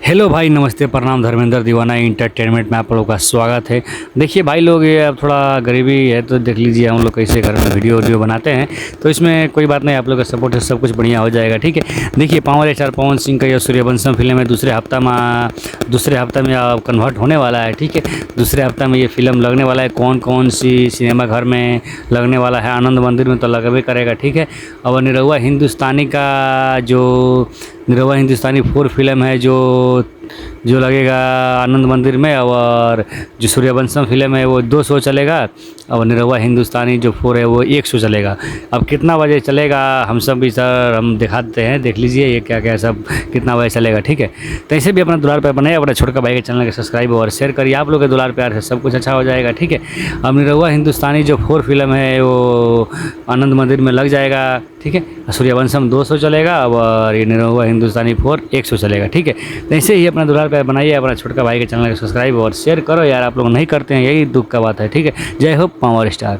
Hello भाई, नमस्ते, प्रणाम। धर्मेंद्र दीवाना इंटरटेनमेंट में आप लोगों का स्वागत है। देखिए भाई लोग, ये अब थोड़ा गरीबी है तो देख लीजिए हम लोग कैसे घर में वीडियो बनाते हैं। तो इसमें कोई बात नहीं, आप लोग का सपोर्ट है, सब कुछ बढ़िया हो जाएगा। ठीक है, देखिए पावर स्टार पवन सिंह का यह सूर्यवंशम फिल्म है, दूसरे हफ्ता में अब कन्वर्ट होने वाला है। ठीक है, दूसरे हफ्ता में ये फिल्म लगने वाला है। कौन कौन सी सिनेमा घर में लगने वाला है? आनंद मंदिर में तो लगबे करेगा। ठीक है, और निरहुआ हिंदुस्तानी 4 फिल्म है जो लगेगा आनंद मंदिर में, और जो सूर्यवंशम फिल्म है वो 2 शो चलेगा, और निरहुआ हिंदुस्तानी जो 4 है वो 1 शो चलेगा। अब कितना बजे चलेगा हम सब भी सर हम दिखाते हैं, देख लीजिए ये क्या क्या सब कितना बजे चलेगा। ठीक है, तो ऐसे भी अपना दुलार प्यार बनाइए, अपना छोटका भाई के चैनल को सब्सक्राइब और शेयर करिए। आप लोग के दुलार प्यार से सब कुछ अच्छा हो जाएगा। ठीक है, अब निरहुआ हिंदुस्तानी जो 4 फिल्म है वो आनंद मंदिर में लग जाएगा। ठीक है, सूर्यवंशम 2 शो चलेगा और ये निरहुआ हिंदुस्तानी 4 1 शो चलेगा। ठीक है, तो ऐसे ही अपना दुलार प्यार बनाइए, अपना छोटका भाई के चैनल को सब्सक्राइब और शेयर करो यार। आप लोग नहीं करते हैं, यही दुख का बात है। ठीक है, जय हो पावर स्टार।